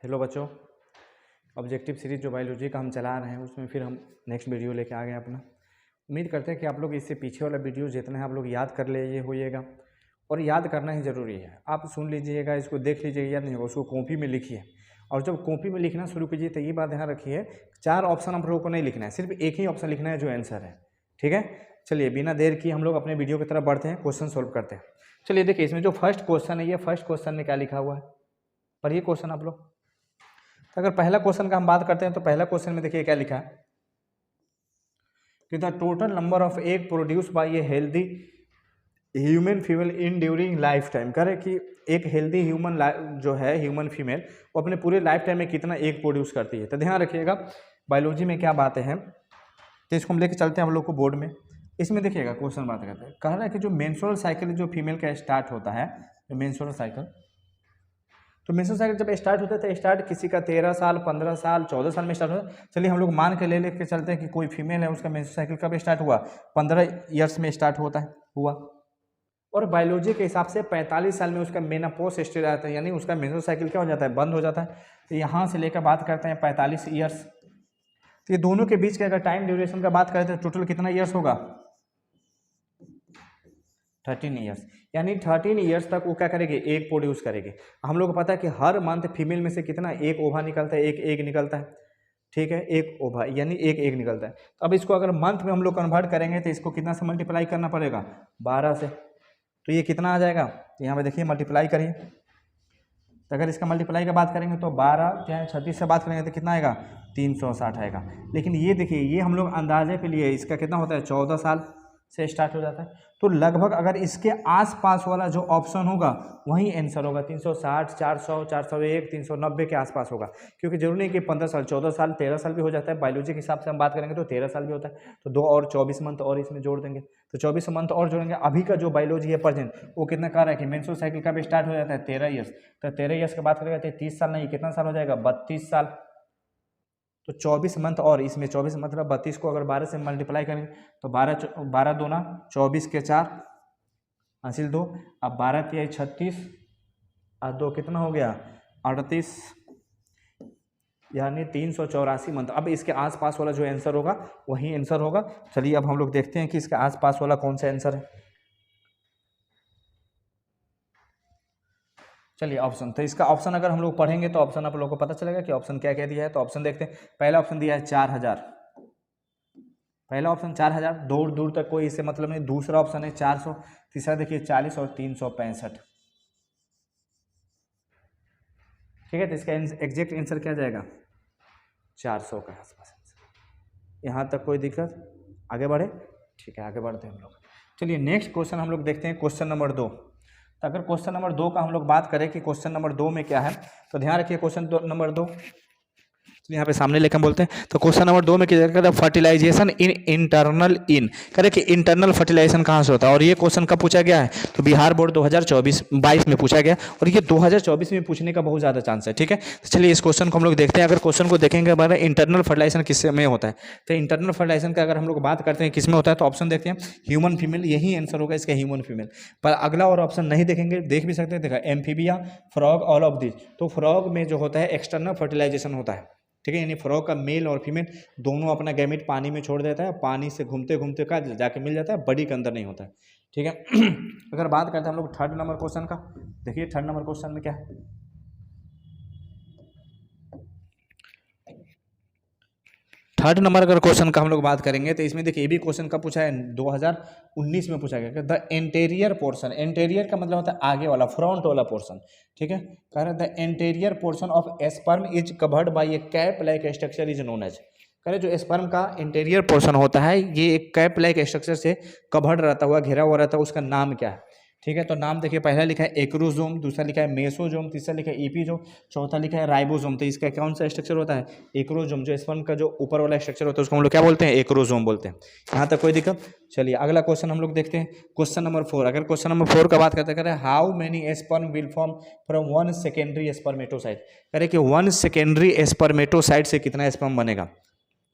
Hello बच्चों, objective series जो biology का हम चला रहे हैं उसमें फिर हम नेक्स्ट वीडियो लेके आ गए अपना। उम्मीद करते हैं कि आप लोग इससे पीछे वाला वीडियो जितना है आप लोग याद कर ले ये होइएगा, और याद करना ही ज़रूरी है। आप सुन लीजिएगा, इसको देख लीजिएगा, याद नहीं होगा उसको कॉपी में लिखिए। और जब कॉपी में लिखना शुरू कीजिए तो ये बात ध्यान रखिए, 4 ऑप्शन आप लोगों को नहीं लिखना है, सिर्फ एक ही ऑप्शन लिखना है जो आंसर है। ठीक है, चलिए बिना देर की हम लोग अपने वीडियो की तरफ बढ़ते हैं, क्वेश्चन सोल्व करते हैं। चलिए देखिए, इसमें जो फर्स्ट क्वेश्चन है, ये फर्स्ट क्वेश्चन में क्या लिखा हुआ है, पढ़िए क्वेश्चन आप लोग। तो अगर पहला क्वेश्चन का हम बात करते हैं तो पहला क्वेश्चन में देखिए क्या लिखा है कि the total number of egg produce by a healthy human female in during life time. कह रहे कि एक हेल्दी ह्यूमन जो है ह्यूमन फीमेल वो अपने पूरे लाइफ टाइम में कितना एग प्रोड्यूस करती है। तो ध्यान रखिएगा बायोलॉजी में क्या बातें हैं, तो इसको हम लेकर चलते हैं हम लोग को बोर्ड में। इसमें देखिएगा क्वेश्चन बात करते हैं, कह रहा है कि जो मेंस्ट्रुअल साइकिल जो फीमेल का स्टार्ट होता है, मेंस्ट्रुअल साइकिल, तो मेंस्ट्रुअल साइकिल जब स्टार्ट होता है तो स्टार्ट किसी का 13 साल 15 साल 14 साल में स्टार्ट होता है। चलिए हम लोग मान के ले चलते हैं कि कोई फीमेल है, उसका मेंस्ट्रुअल साइकिल कब स्टार्ट हुआ, 15 ईयर्स में स्टार्ट होता है हुआ। और बायोलॉजी के हिसाब से 45 साल में उसका मेनोपॉज स्टेज आता है, यानी उसका मेंस्ट्रुअल साइकिल क्या हो जाता है, बंद हो जाता है। तो यहाँ से लेकर बात करते हैं 45 ईयर्स, तो ये दोनों के बीच के अगर टाइम ड्यूरेशन का बात करें तो टोटल कितना ईयर्स होगा, 13 ईयर्स। यानी 13 ईयर्स तक वो क्या करेगी, एग प्रोड्यूस करेगी। हम लोग को पता है कि हर मंथ फीमेल में से कितना एक ओवा निकलता है, एक एग निकलता है। ठीक है, एक ओवा यानी एक एग निकलता है। तो अब इसको अगर मंथ में हम लोग कन्वर्ट करेंगे तो इसको कितना से मल्टीप्लाई करना पड़ेगा, 12 से। तो ये कितना आ जाएगा, यहाँ पे देखिए मल्टीप्लाई करिए, तो अगर इसका मल्टीप्लाई का बात करेंगे तो 12 चाहे 36 से बात करेंगे तो कितना आएगा, 360 आएगा। लेकिन ये देखिए, ये हम लोग अंदाजे पे लिए, इसका कितना होता है, 14 साल से स्टार्ट हो जाता है। तो लगभग अगर इसके आसपास वाला जो ऑप्शन होगा वही आंसर होगा, 360 400 401 390 के आसपास होगा। क्योंकि जरूरी नहीं कि 15 साल 14 साल 13 साल भी हो जाता है। बायोलॉजी के हिसाब से हम बात करेंगे तो 13 साल भी होता है। तो 2 और 24 मंथ और इसमें जोड़ देंगे, तो 24 मंथ और जोड़ेंगे। अभी का जो बायोलॉजी है प्रेजेंट, वो कितना कह रहा है कि मेंस्ट्रुअल साइकिल कब स्टार्ट हो जाता है, 13 ईयर्स। तो 13 ईयर्स की बात करेंगे तो 30 साल नहीं, कितना साल हो जाएगा, 32 साल। तो 24 मंथ और इसमें 24 मतलब 32 को अगर 12 से मल्टीप्लाई करेंगे तो 12 दूना 24 के 4 हासिल 2, अब 12 तिहाई 36 और 2 कितना हो गया, 38, यानी 384 मंथ। अब इसके आसपास वाला जो आंसर होगा वही आंसर होगा। चलिए अब हम लोग देखते हैं कि इसके आसपास वाला कौन सा आंसर है। चलिए ऑप्शन, तो इसका ऑप्शन अगर हम लोग पढ़ेंगे तो ऑप्शन आप लोगों को पता चलेगा कि ऑप्शन क्या क्या दिया है। तो ऑप्शन देखते हैं, पहला ऑप्शन दिया है 4000, पहला ऑप्शन 4000, दूर दूर तक कोई इससे मतलब नहीं। दूसरा ऑप्शन है 400, तीसरा देखिए 40 और 365। ठीक है, तो इसका एग्जैक्ट आंसर क्या जाएगा, 400 के आसपास आंसर। यहाँ तक कोई दिक्कत, आगे बढ़े, ठीक है आगे बढ़ते हैं हम लोग। चलिए नेक्स्ट क्वेश्चन हम लोग देखते हैं, क्वेश्चन नंबर 2। तो अगर क्वेश्चन नंबर 2 का हम लोग बात करें कि क्वेश्चन नंबर 2 में क्या है, तो ध्यान रखिए क्वेश्चन नंबर 2 यहाँ पे सामने लेकर बोलते हैं। तो क्वेश्चन नंबर 2 में क्या कहता है, फर्टिलाइजेशन इन इंटरनल इन, करे कि इंटरनल फर्टिलाइजेशन कहाँ से होता है। और ये क्वेश्चन कब पूछा गया है, तो बिहार बोर्ड 2024-22 में पूछा गया, और ये 2024 में पूछने का बहुत ज़्यादा चांस है। ठीक है, तो चलिए इस क्वेश्चन को हम लोग देखते हैं। अगर क्वेश्चन को देखेंगे हमारा इंटरनल फर्टिलाइजेशन किस में होता है, तो इंटरनल फर्टिलाइजेशन का अगर हम लोग बात करते हैं किस में होता है, तो ऑप्शन देखते हैं ह्यूमन फीमेल, यही आंसर होगा इसका, ह्यूमन फीमेल। पर अगला और ऑप्शन नहीं देखेंगे, देख भी सकते हैं, देखा amphibia, frog, all of this. तो फ्रॉग में जो होता है एक्सटर्नल फर्टिलाइजेशन होता है। ठीक है, यानी फ्रॉग का मेल और फीमेल दोनों अपना गैमेट पानी में छोड़ देता है, पानी से घूमते घूमते का जाके मिल जाता है, बॉडी के अंदर नहीं होता है। ठीक है अगर बात करते हैं हम लोग थर्ड नंबर क्वेश्चन का, देखिए थर्ड नंबर क्वेश्चन में क्या है, थर्ड नंबर अगर क्वेश्चन का हम लोग बात करेंगे तो इसमें देखिए ये भी क्वेश्चन कब पूछा है, 2019 में पूछा गया। द एंटेरियर पोर्शन, एंटेरियर का मतलब होता है आगे वाला, फ्रंट वाला पोर्शन। ठीक है, कह रहे the anterior portion of sperm is covered by a cap like structure is known as. कह रहे जो स्पर्म का इंटीरियर पोर्शन होता है ये एक कैप लाइक स्ट्रक्चर से कवर्ड रहता हुआ, घिरा हुआ रहता है, उसका नाम क्या है। ठीक है, तो नाम देखिए, पहला लिखा है एक्रोजोम, दूसरा लिखा है मेसोजोम, तीसरा लिखा है ईपीजोम, चौथा लिखा है राइबोजोम। तो इसका कौन सा स्ट्रक्चर होता है, एक्रोजोम। जो स्पर्म का जो ऊपर वाला स्ट्रक्चर होता है उसको हम लोग क्या बोलते हैं, एक्रोजोम बोलते हैं। यहाँ तक कोई दिक्कत। चलिए अगला क्वेश्चन हम लोग देखते हैं, क्वेश्चन नंबर 4। अगर क्वेश्चन नंबर 4 का बात करते हैं, how many sperm will form from 1 secondary spermatocyte. कह कि 1 सेकेंडरी स्पर्मेटोसाइट से कितना स्पर्म बनेगा।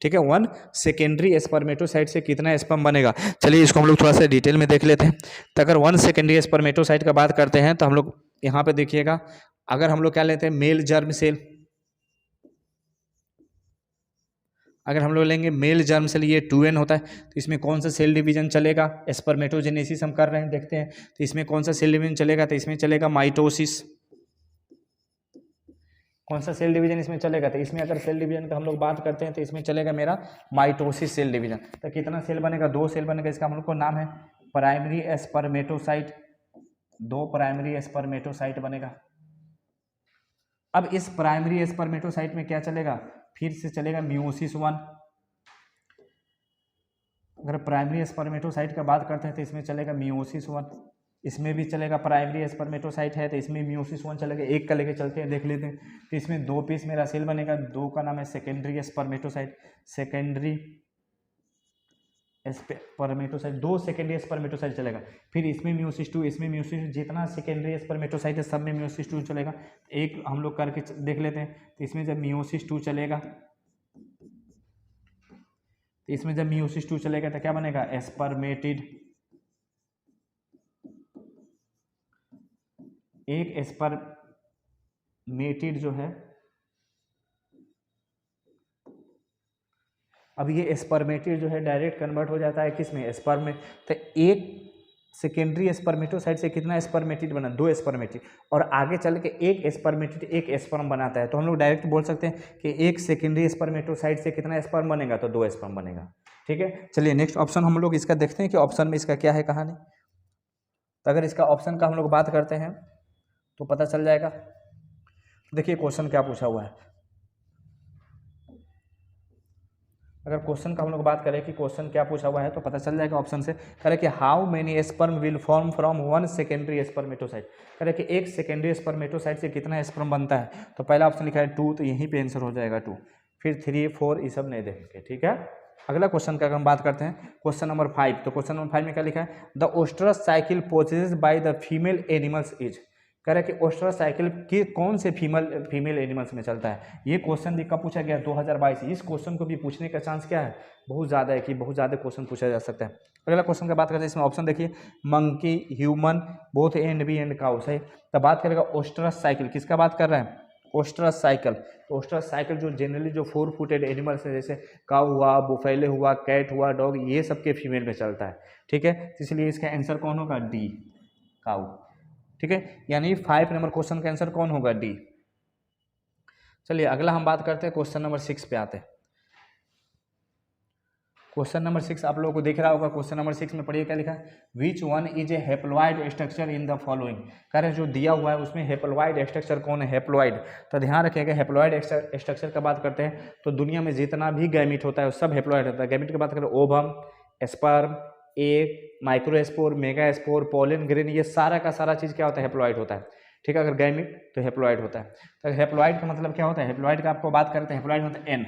ठीक है, 1 सेकेंडरी स्पर्मेटोसाइट से कितना स्पर्म बनेगा। चलिए इसको हम लोग थोड़ा सा डिटेल में देख लेते हैं। तो अगर 1 सेकेंडरी स्पर्मेटोसाइट का बात करते हैं तो हम लोग यहाँ पे देखिएगा, अगर हम लोग क्या लेते हैं, मेल जर्म सेल, अगर हम लोग लेंगे मेल जर्म सेल, ये 2n होता है, तो इसमें कौन सा सेल डिवीजन चलेगा? स्पर्मेटोजेनेसिस हम कर रहे हैं, देखते हैं, तो इसमें कौन सा सेल डिवीजन चलेगा? तो इसमें चलेगा माइटोसिस। कौन सा सेल डिवीजन इसमें चलेगा? तो इसमें अगर सेल डिवीजन का हम लोग बात करते हैं तो इसमें चलेगा मेरा माइटोसिस सेल डिवीजन। तो कितना सेल बनेगा? 2 सेल बनेगा। इसका हम लोग को नाम है प्राइमरी स्पर्मेटोसाइट, 2 प्राइमरी स्पर्मेटोसाइट बनेगा। अब इस प्राइमरी स्पर्मेटोसाइट में क्या चलेगा? फिर से चलेगा मियोसिस 1। अगर प्राइमरी स्पर्मेटोसाइट का बात करते हैं तो इसमें चलेगा मियोसिस 1, इसमें भी चलेगा। प्राइमरी स्पर्मेटोसाइट है तो इसमें मियोसिस 1 चलेगा। एक का लेके चलते हैं, देख लेते हैं। तो इसमें 2 पीस मेरा सेल बनेगा, 2 का नाम है secondary spermatocyte, secondary spermatocyte, 2 secondary spermatocyte चलेगा। फिर इसमें मियोसिस 2, इसमें मियोसिस 2, जितना सेकेंडरी स्पर्मेटोसाइट है सब में मियोसिस 2 चलेगा। एक हम लोग करके देख लेते हैं। तो इसमें जब मियोसिस 2 चलेगा, तो इसमें जब मियोसिस 2 चलेगा तो क्या बनेगा? स्पर्मेटिड। एक स्पर्मेटिड जो है, अब ये स्पर्मेटिड जो है डायरेक्ट कन्वर्ट हो जाता है किस में? स्पर्म में। तो एक सेकेंडरी स्पर्मेटोसाइट से कितना स्पर्मेटिड बना? 2 स्पर्मेटिड। और आगे चल के एक स्पर्मेटिड एक स्पर्म बनाता है। तो हम लोग डायरेक्ट बोल सकते हैं कि एक सेकेंडरी स्पर्मेटोसाइट से कितना स्पर्म बनेगा? तो 2 स्पर्म बनेगा। ठीक है, चलिए नेक्स्ट ऑप्शन हम लोग इसका देखते हैं कि ऑप्शन में इसका क्या है कहानी। तो अगर इसका ऑप्शन का हम लोग बात करते हैं तो पता चल जाएगा। देखिए क्वेश्चन क्या पूछा हुआ है। अगर क्वेश्चन का हम लोग बात करें कि क्वेश्चन क्या पूछा हुआ है तो पता चल जाएगा ऑप्शन से। करें कि how many sperm will form from 1 secondary spermatocyte. करें कि एक सेकेंडरी स्पर्मेटोसाइट से कितना स्पर्म बनता है? तो पहला ऑप्शन लिखा है 2, तो यहीं पे आंसर हो जाएगा 2। फिर 3, 4 ये सब नहीं देखेंगे। ठीक है, अगला क्वेश्चन का हम बात करते हैं, क्वेश्चन नंबर 5। तो क्वेश्चन नंबर 5 में क्या लिखा है? The oestrus cycle possessed by the female animals is. कह रहे कि ओस्ट्रस साइकिल की कौन से फीमेल एनिमल्स में चलता है? ये क्वेश्चन भी कब पूछा गया? 2022। इस क्वेश्चन को भी पूछने का चांस क्या है? बहुत ज़्यादा है कि बहुत ज़्यादा क्वेश्चन पूछा जा सकता है। अगला क्वेश्चन की बात करते हैं, इसमें ऑप्शन देखिए, monkey, human, both and B and cow. सही। तब बात करेगा ओस्ट्रस साइकिल, किसका बात कर रहे हैं? ओस्ट्रस साइकिल। तो ओस्ट्रस साइकिल जो जनरली जो 4 फुटेड एनिमल्स है, जैसे काउ हुआ, बुफैले हुआ, कैट हुआ, डॉग, ये सबके फीमेल में चलता है। ठीक है, तो इसलिए इसका आंसर कौन होगा? D, cow. ठीक है, यानी 5 नंबर क्वेश्चन का आंसर कौन होगा? डी। चलिए अगला हम बात करते हैं, क्वेश्चन नंबर 6 पे आते हैं। क्वेश्चन नंबर 6 आप लोगों को दिख रहा होगा। क्वेश्चन नंबर 6 में पढ़िए क्या लिखा है? Which one is a haploid structure in the following. कह रहे जो दिया हुआ है उसमें हेप्लॉइड स्ट्रक्चर कौन है? हेप्लॉइड। तो ध्यान रखिएगा, हेप्लॉइड स्ट्रक्चर का बात करते हैं तो दुनिया में जितना भी गैमीट होता है वो सब हेप्लॉइड होता है। गैमीट की बात करें, ovum, sperm, egg, microspore, megaspore, pollen grain, ये सारा का सारा चीज़ क्या होता है? हेप्लॉइड होता है। ठीक है, अगर गैमीट तो हेप्लॉइड होता है। तो हेप्लॉइड का मतलब क्या होता है? हेप्लॉइड का आपको बात करते हैं, हेप्लॉइड मतलब एन।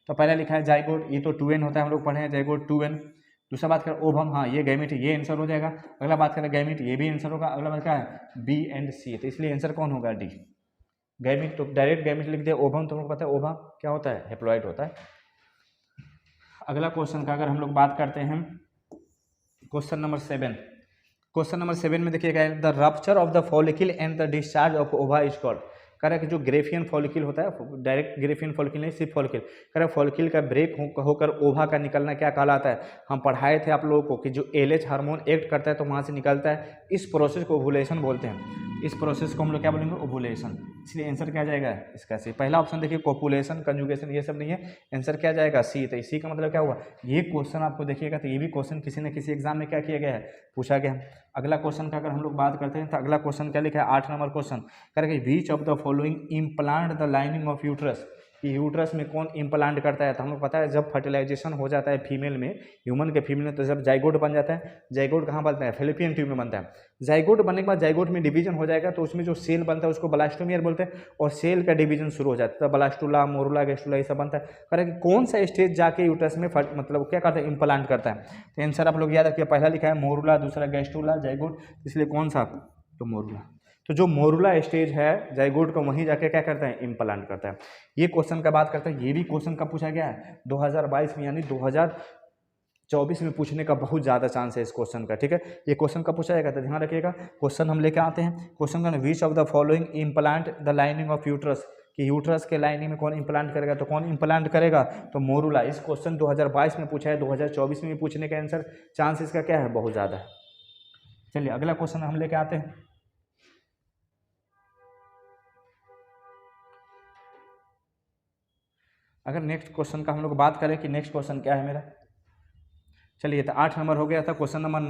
तो पहला लिखा है जाइगोट, ये तो 2n होता है, हम लोग पढ़े हैं जाइगोट 2n। दूसरा बात करें ओवम, हाँ ये गैमीट, ये आंसर हो जाएगा। अगला बात करें गैमीट, ये भी आंसर होगा। अगला बात क्या है? बी एंड सी, तो इसलिए आंसर कौन होगा? डी। गैमीट तो डायरेक्ट गैमीट लिख दिया। ओवम तो हमको पता है ओवम क्या होता है? हेप्लॉइड होता है। अगला क्वेश्चन का अगर हम लोग बात करते हैं, क्वेश्चन नंबर 7। क्वेश्चन नंबर 7 में देखिएगा, the rupture of the follicle and the discharge of ओवा इज कॉल्ड। कह रहा है कि जो ग्रेफियन फॉलिकल होता है, डायरेक्ट ग्रेफियन फॉलिकल नहीं, सिर्फ फॉलिकल, कह रहा है फॉलिकल का ब्रेक होकर ओवा का निकलना क्या कहलाता है? हम पढ़ाए थे आप लोगों को कि जो LH हार्मोन एक्ट करता है तो वहाँ से निकलता है, इस प्रोसेस को ओवुलेशन बोलते हैं। इस प्रोसेस को हम लोग क्या बोलेंगे? ओवुलेशन। इसलिए आंसर क्या जाएगा इसका? सी। पहला ऑप्शन देखिए कोपुलेशन, कंजुगेशन, ये सब नहीं है, आंसर क्या जाएगा? सी। तो इसी का मतलब क्या हुआ? ये क्वेश्चन आपको देखिएगा तो ये भी क्वेश्चन किसी न किसी एग्जाम में क्या किया गया है? पूछा गया है। अगला क्वेश्चन का अगर हम लोग बात करते हैं तो अगला क्वेश्चन क्या लिखा है? 8 नंबर क्वेश्चन करेंगे, which of the following implant the lining of uterus. कि यूट्रस में कौन इम्प्लांट करता है? तो हम लोग पता है जब फर्टिलाइजेशन हो जाता है फीमेल में, ह्यूमन के फीमेल में, तो जब जाइगोट बन जाता है, जाइगोट कहाँ बनता है? फैलोपियन ट्यूब में बनता है। जाइगोट बनने के बाद जाइगोट में डिवीजन हो जाएगा तो उसमें जो सेल बनता है उसको ब्लास्टोमियर बोलते हैं, और सेल का डिवीजन शुरू हो जाता है, तो ब्लास्टुला, मोरुला, गेस्टुला ये सब बनता है। करेंगे कौन सा स्टेज जाके यूट्रस में मतलब क्या करता है? इम्प्लांट करता है। तो आंसर आप लोग याद रखिए, पहला लिखा है मोरुला, दूसरा गेस्टुला, जाइगोट, इसलिए कौन सा? तो मोरुला। तो जो मोरुला स्टेज है जाइगोट को, वहीं जाके क्या करता है? इम्प्लांट करता है। ये क्वेश्चन का बात करते हैं, ये भी क्वेश्चन कब पूछा गया है? 2022 में, यानी 2024 में पूछने का बहुत ज़्यादा चांस है इस क्वेश्चन का। ठीक है, ये क्वेश्चन कब पूछा जाएगा तो ध्यान रखिएगा। क्वेश्चन हम लेके आते हैं, क्वेश्चन का which of the following implant the lining of uterus, कि यूट्रस के लाइनिंग में कौन इम्प्लांट करेगा, तो कौन इम्प्लांट करेगा, तो मोरूला। इस क्वेश्चन 2022 में पूछा है, 2024 में भी पूछने का आंसर चांस इसका क्या है, बहुत ज़्यादा है। चलिए अगला क्वेश्चन हम लेके आते हैं। अगर नेक्स्ट क्वेश्चन का हम लोग बात करें कि नेक्स्ट क्वेश्चन क्या है मेरा, चलिए तो 8 नंबर हो गया था। क्वेश्चन नंबर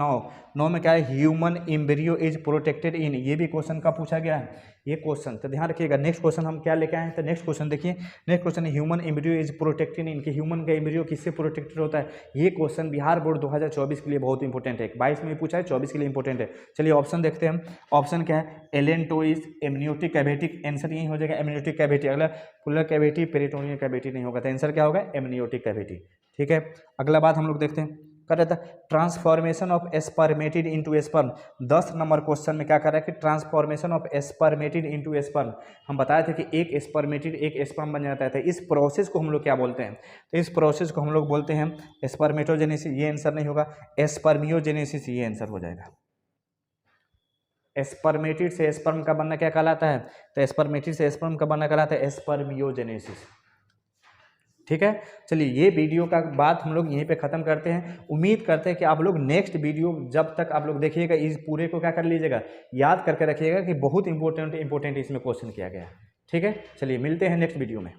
9 में क्या है, ह्यूमन एम्ब्रियो इज प्रोटेक्टेड इन, ये भी क्वेश्चन का पूछा गया है ये क्वेश्चन, तो ध्यान रखिएगा। नेक्स्ट क्वेश्चन हम क्या लेके आए हैं, तो नेक्स्ट क्वेश्चन देखिए, नेक्स्ट क्वेश्चन है ह्यूमन एम्ब्रियो इज प्रोटेक्टेड इन, कि ह्यूमन का एम्ब्रियो किससे प्रोटेक्टेड होता है। ये क्वेश्चन बिहार बोर्ड 2024 के लिए बहुत इंपॉर्टेंट है, 22 में भी पूछा है, 24 के लिए इंपॉर्टेंट है। चलिए ऑप्शन देखते हैं हम। ऑप्शन क्या है, एलेंटोइस, एमनियोटिक कैविटी, आंसर यही हो जाएगा एमनियोटिक कैविटी। अगला पुलर कैविटी, पेरिटोनियल कैविटी नहीं होगा, तो आंसर क्या होगा, एमनियोटिक कैविटी। ठीक है, अगला बात हम लोग देखते हैं, कर रहा था transformation of spermatid into sperm. 10 number question में क्या कर रहा है कि transformation of spermatid into sperm. हम बताए थे कि एक एस्पर्मेटिड एक एस्पर्म बन जाता है, इस प्रोसेस को हम लोग क्या बोलते हैं, तो इस प्रोसेस को हम लोग बोलते हैं एस्पर्मेटोजेनेसिस। ये आंसर नहीं होगा, एस्पर्मियोजेनेसिस ये आंसर हो जाएगा। एस्पर्मेटिड से एस्पर्म का बनना क्या कहलाता है, तो एस्पर्मेटिड से एस्पर्म का बनना कहलाता है एस्पर्मियोजेनेसिस। ठीक है, चलिए ये वीडियो का बात हम लोग यहीं पे ख़त्म करते हैं। उम्मीद करते हैं कि आप लोग नेक्स्ट वीडियो जब तक आप लोग देखिएगा, इस पूरे को क्या कर लीजिएगा, याद करके रखिएगा कि बहुत इंपॉर्टेंट इसमें क्वेश्चन किया गया है। ठीक है, चलिए मिलते हैं नेक्स्ट वीडियो में।